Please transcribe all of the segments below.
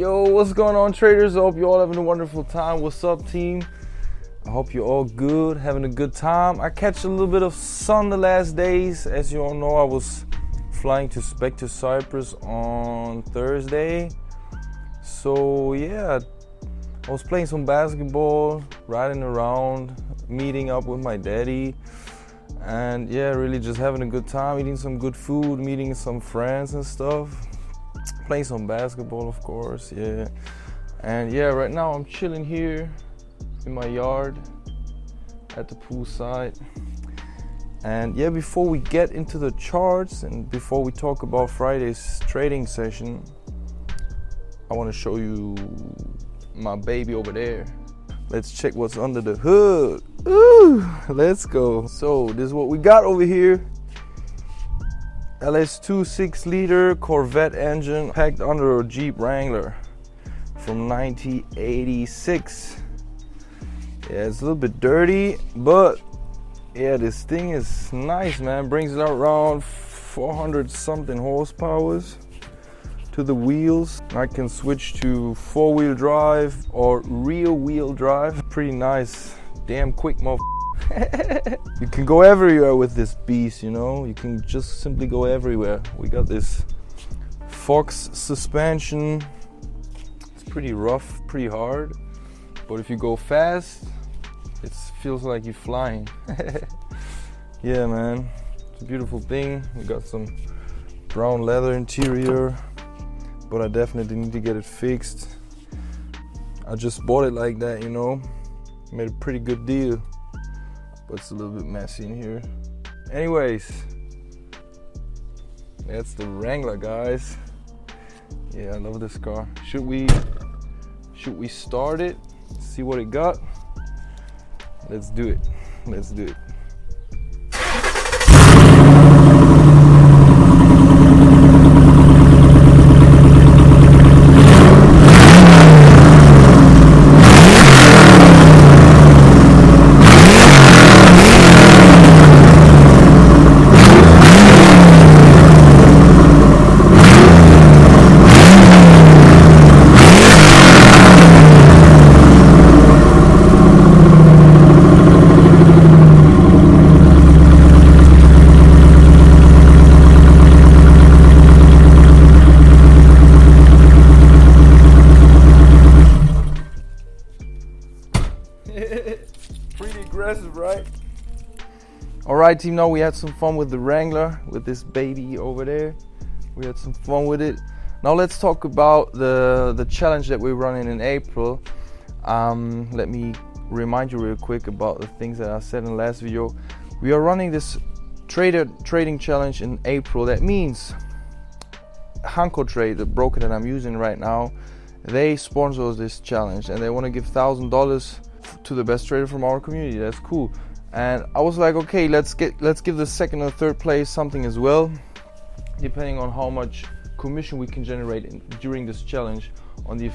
Yo, what's going on, traders? I hope you all having a wonderful time. What's up, team? I hope you're all good, having a good time. I catch a little bit of sun the last days. As you all know, I was flying back to Cyprus on Thursday. So yeah, I was playing some basketball, riding around, meeting up with my daddy, and yeah, really just having a good time, eating some good food, meeting some friends and stuff. Playing some basketball, of course, yeah. And yeah, right now I'm chilling here in my yard at the poolside. And yeah, before we get into the charts and before we talk about Friday's trading session, I want to show you my baby over there. Let's check what's under the hood. Ooh, let's go. So this is what we got over here. LS2 6-liter Corvette engine packed under a Jeep Wrangler from 1986. Yeah, it's a little bit dirty, but yeah, this thing is nice, man. Brings it out around 400 something horsepower to the wheels. I can switch to 4-wheel drive or rear-wheel drive. Pretty nice, damn quick motherfucker. You can go everywhere with this beast, you know. You can just simply go everywhere. We got this Fox suspension. It's pretty rough, pretty hard, but if you go fast, it feels like you're flying. Yeah, man, it's a beautiful thing. We got some brown leather interior, but I definitely need to get it fixed. I just bought it like that, you know. Made a pretty good deal, but it's a little bit messy in here. Anyways, that's the Wrangler, guys. Yeah, I love this car. Should we start it? See what it got? Let's do it. Let's do it. Pretty aggressive, right? All right, team, now we had some fun with the Wrangler, with this baby over there. We had some fun with it. Now let's talk about the challenge that we're running in April. Let me remind you real quick about the things that I said in the last video. We are running this trading challenge in April. That means Hankotrade, the broker that I'm using right now, they sponsor this challenge and they want to give $1,000 to the best trader from our community. That's cool. And I was like, okay, let's give the second or third place something as well, depending on how much commission we can generate during this challenge on the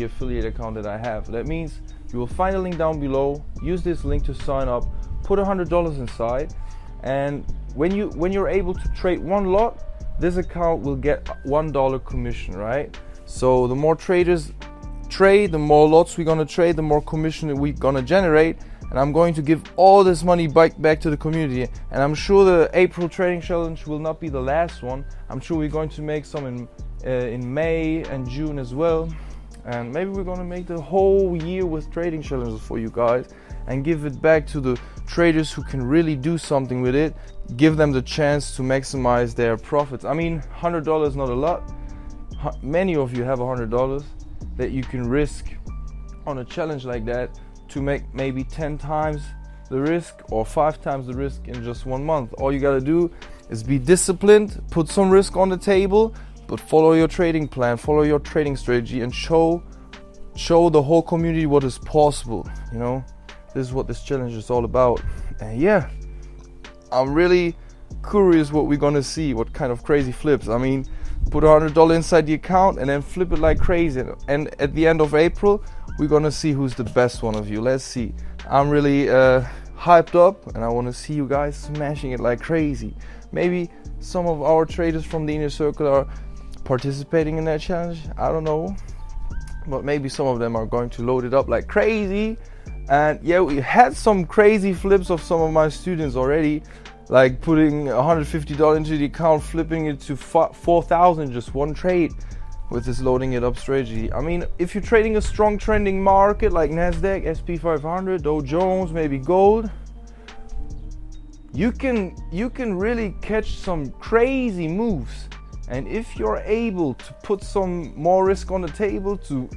affiliate account that I have. That means you will find a link down below. Use this link to sign up. Put $100 inside, and when you're able to trade one lot, this account will get $1 commission, right? So the more traders trade, the more lots we're gonna trade, the more commission that we're gonna generate, and I'm going to give all this money back to the community. And I'm sure the April trading challenge will not be the last one. I'm sure we're going to make some in May and June as well, and maybe we're gonna make the whole year with trading challenges for you guys and give it back to the traders who can really do something with it. Give them the chance to maximize their profits. I mean, $100 is not a lot. Many of you have $100 that you can risk on a challenge like that to make maybe 10 times the risk or 5 times the risk in just 1 month. All you gotta do is be disciplined, put some risk on the table, but follow your trading plan, follow your trading strategy, and show the whole community what is possible. You know, this is what this challenge is all about. And yeah, I'm really curious what we're gonna see, what kind of crazy flips. I mean, put $100 inside the account and then flip it like crazy, and at the end of April we're gonna see who's the best one of you. Let's see. I'm really hyped up, and I want to see you guys smashing it like crazy. Maybe some of our traders from the inner circle are participating in that challenge. I don't know, but maybe some of them are going to load it up like crazy. And yeah, we had some crazy flips of some of my students already, like putting $150 into the account, flipping it to 4,000 just one trade with this loading it up strategy. I mean, if you're trading a strong trending market like Nasdaq, SP 500, Dow Jones, maybe gold, you can really catch some crazy moves. And if you're able to put some more risk on the table to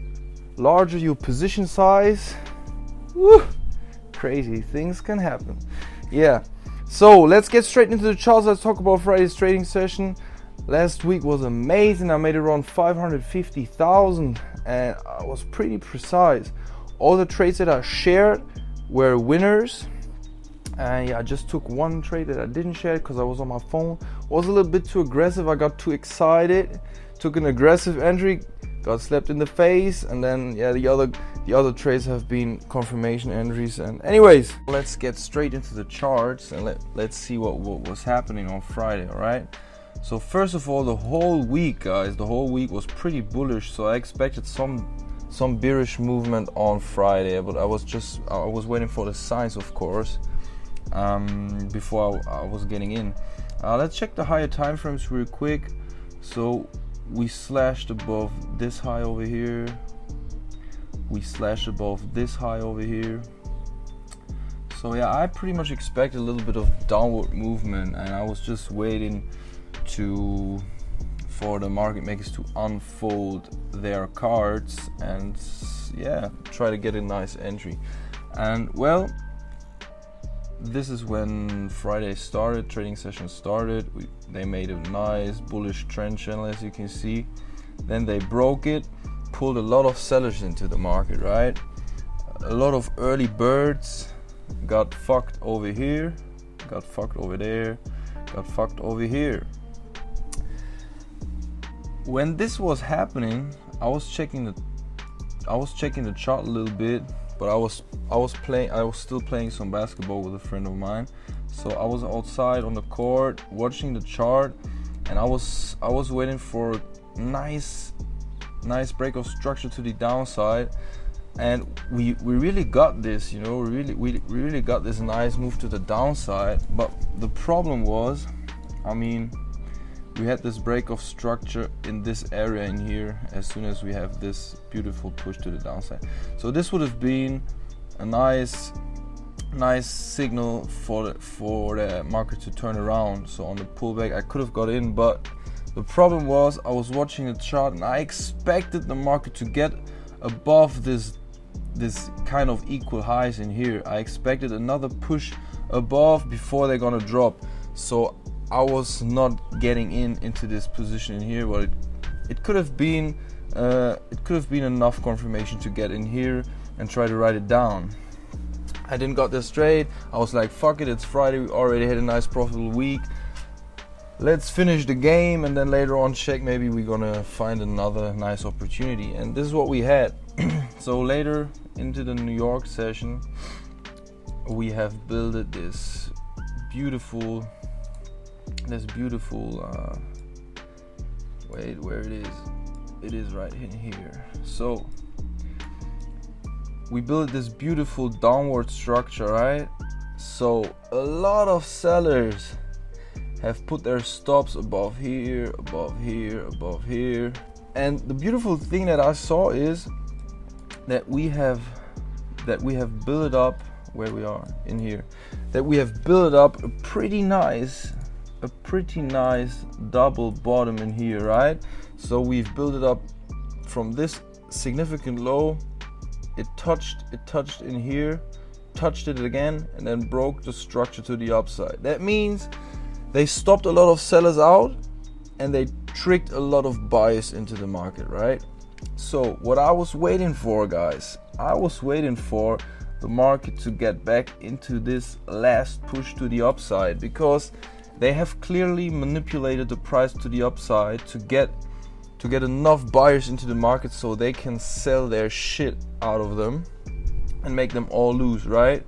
larger your position size, woo, crazy things can happen. Yeah, so let's get straight into the charts. Let's talk about Friday's trading session. Last week was amazing. I made around 550,000 and I was pretty precise. All the trades that I shared were winners. And yeah, I just took one trade that I didn't share because I was on my phone. Was a little bit too aggressive. I got too excited. Took an aggressive entry, got slapped in the face, and then yeah, the other trades have been confirmation entries. And anyways, let's get straight into the charts and let's see what was happening on Friday. All right. So first of all, the whole week, guys, the whole week was pretty bullish. So I expected some bearish movement on Friday, but I was waiting for the signs, of course. Before I was getting in. Let's check the higher time frames real quick. So we slashed above this high over here. We slashed above this high over here. So yeah, I pretty much expected a little bit of downward movement, and I was just waiting for the market makers to unfold their cards and yeah, try to get a nice entry. And well, this is when Friday started, trading session started. They made a nice bullish trend channel, as you can see. Then they broke it, pulled a lot of sellers into the market, right? A lot of early birds got fucked over here, got fucked over there, got fucked over here. When this was happening, I was checking the chart a little bit, but I was still playing some basketball with a friend of mine. So I was outside on the court watching the chart, and I was waiting for nice break of structure to the downside, and we really got this, you know, we really got this nice move to the downside. But the problem was, I mean, we had this break of structure in this area in here as soon as we have this beautiful push to the downside. So this would have been a nice signal for the market to turn around. So on the pullback I could have got in, but the problem was I was watching the chart and I expected the market to get above this kind of equal highs in here. I expected another push above before they're gonna drop. So I was not getting into this position in here, but it could have been enough confirmation to get in here and try to write it down. I didn't got this trade. I was like, fuck it, it's Friday, we already had a nice profitable week. Let's finish the game and then later on check, maybe we're gonna find another nice opportunity. And this is what we had. So later into the New York session, we have built this beautiful wait, where it is right in here. So we built this beautiful downward structure, right? So a lot of sellers have put their stops above here, above here, above here. And the beautiful thing that I saw is that we have built up where we are in here, that we have built up a pretty nice double bottom in here, right? So we've built it up from this significant low. It touched in here, touched it again, and then broke the structure to the upside. That means they stopped a lot of sellers out and they tricked a lot of buyers into the market, right? So what I was waiting for, guys, I was waiting for the market to get back into this last push to the upside, because they have clearly manipulated the price to the upside to get enough buyers into the market so they can sell their shit out of them and make them all lose, right?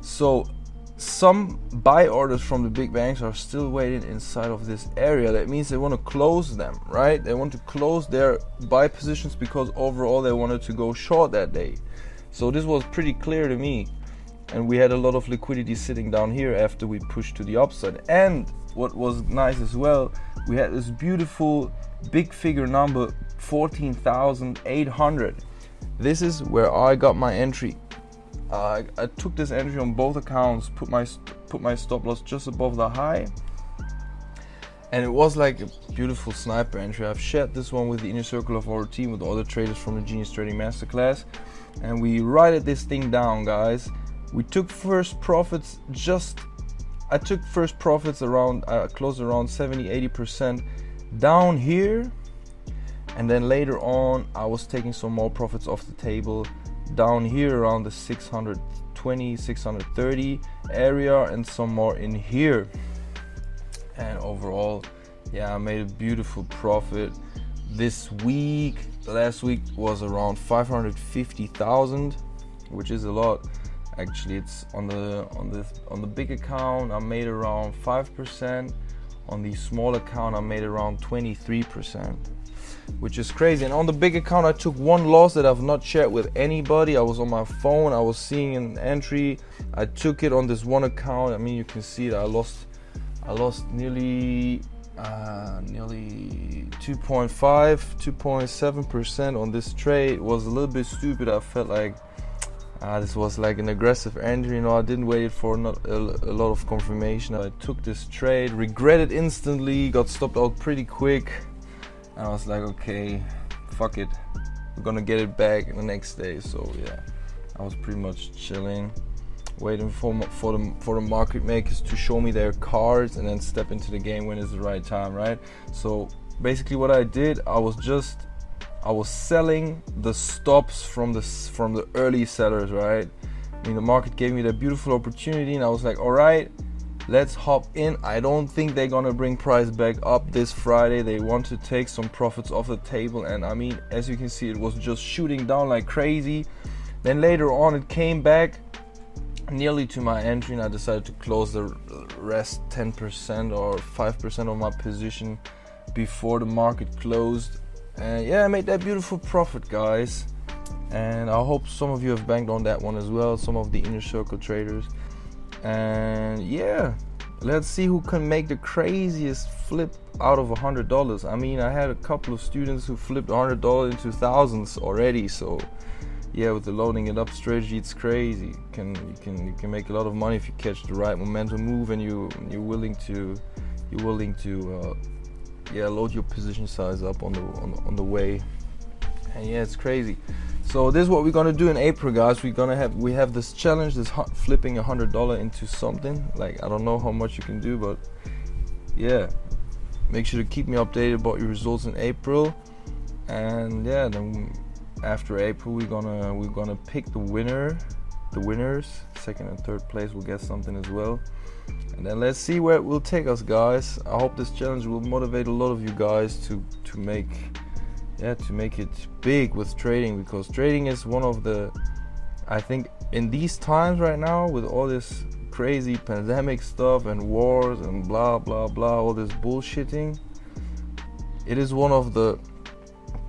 So some buy orders from the big banks are still waiting inside of this area. That means they want to close them, right? They want to close their buy positions because overall they wanted to go short that day. So this was pretty clear to me, and we had a lot of liquidity sitting down here after we pushed to the upside. And what was nice as well, we had this beautiful big figure number, 14,800. This is where I got my entry. I took this entry on both accounts, put my stop loss just above the high, and it was like a beautiful sniper entry. I've shared this one with the inner circle of our team, with all the traders from the Genius Trading Masterclass, and we righted this thing down, guys. We took first profits I took first profits around, closed around 70-80% down here, and then later on I was taking some more profits off the table down here around the 620, 630 area, and some more in here. And overall, yeah, I made a beautiful profit this week. Last week was around 550,000, which is a lot. Actually, it's on the big account I made around 5%. On the small account I made around 23%, which is crazy. And on the big account I took one loss that I've not shared with anybody. I was on my phone, I was seeing an entry, I took it on this one account. I mean, you can see that I lost nearly 2.7% on this trade. It was a little bit stupid. I felt like this was like an aggressive entry, you know. I didn't wait for a lot of confirmation. I took this trade, regretted instantly, got stopped out pretty quick, and I was like, okay, fuck it, we're gonna get it back the next day. So yeah, I was pretty much chilling, waiting for the market makers to show me their cards and then step into the game when it's the right time, right? So basically what I did, I was selling the stops from the early sellers, right? I mean, the market gave me that beautiful opportunity, and I was like, all right, let's hop in. I don't think they're gonna bring price back up this Friday. They want to take some profits off the table, and I mean, as you can see, it was just shooting down like crazy. Then later on it came back nearly to my entry, and I decided to close the rest 10% or 5% of my position before the market closed. And yeah, I made that beautiful profit, guys, and I hope some of you have banked on that one as well, some of the inner circle traders. And yeah, let's see who can make the craziest flip out of $100. I mean, I had a couple of students who flipped $100 into thousands already. So yeah, with the loading it up strategy, it's crazy. You can make a lot of money if you catch the right momentum move, and you're willing to load your position size up on the way. And yeah, it's crazy. So this is what we're gonna do in April, guys. We have this challenge, this flipping $100 into something. Like, I don't know how much you can do, but yeah, make sure to keep me updated about your results in April. And yeah, then after April we're gonna pick the winners. Second and third place will get something as well. And then let's see where it will take us, guys. I hope this challenge will motivate a lot of you guys to make it big with trading, because trading is one of the, I think in these times right now, with all this crazy pandemic stuff and wars and blah blah blah, all this bullshitting, it is one of the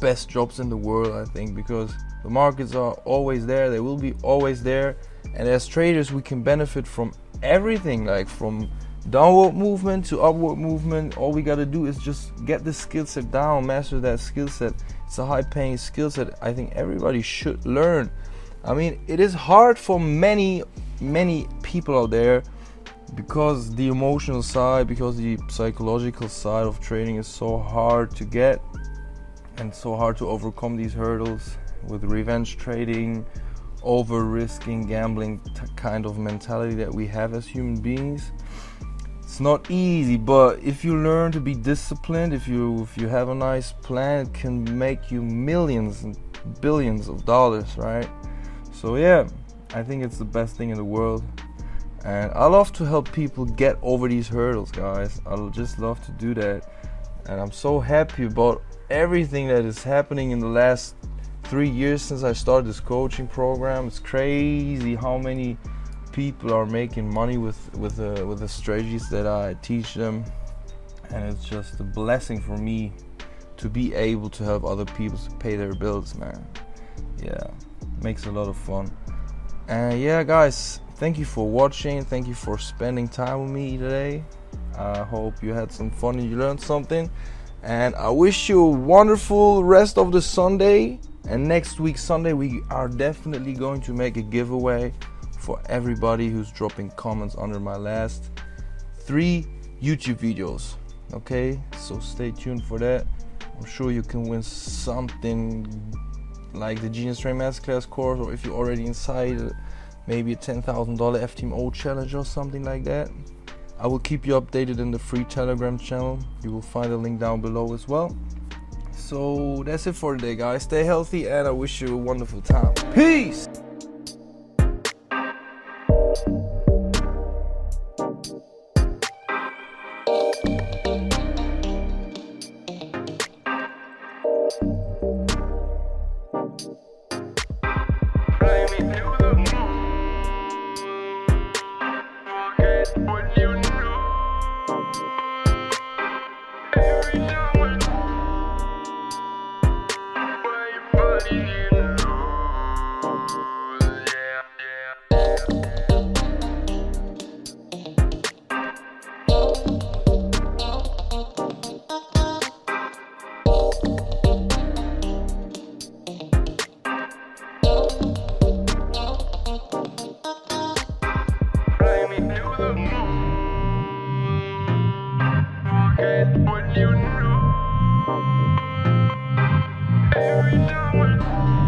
best jobs in the world, I think, because the markets are always there, they will be always there, and as traders we can benefit from everything, like from downward movement to upward movement. All we got to do is just get the skill set down, master that skill set. It's a high paying skill set I think everybody should learn. I mean, it is hard for many people out there, because the emotional side, because the psychological side of trading is so hard to get and so hard to overcome these hurdles with revenge trading, over risking, gambling kind of mentality that we have as human beings. It's not easy, but if you learn to be disciplined, if you have a nice plan, it can make you millions and billions of dollars, right? So yeah, I think it's the best thing in the world, and I love to help people get over these hurdles, guys. I just love to do that, and I'm so happy about everything that is happening in the last 3 years since I started this coaching program. It's crazy how many people are making money with the strategies that I teach them, and it's just a blessing for me to be able to help other people to pay their bills, man. Yeah, makes a lot of fun. And yeah, guys, thank you for watching. Thank you for spending time with me today. I hope you had some fun and you learned something. And I wish you a wonderful rest of the Sunday. And next week Sunday we are definitely going to make a giveaway for everybody who's dropping comments under my last 3 YouTube videos. Okay, so stay tuned for that. I'm sure you can win something like the Genius Train Masterclass course, or if you're already inside, maybe a $10,000 FTMO challenge or something like that. I will keep you updated in the free Telegram channel. You will find a link down below as well. So that's it for today, guys. Stay healthy, and I wish you a wonderful time. Peace! What you know, every time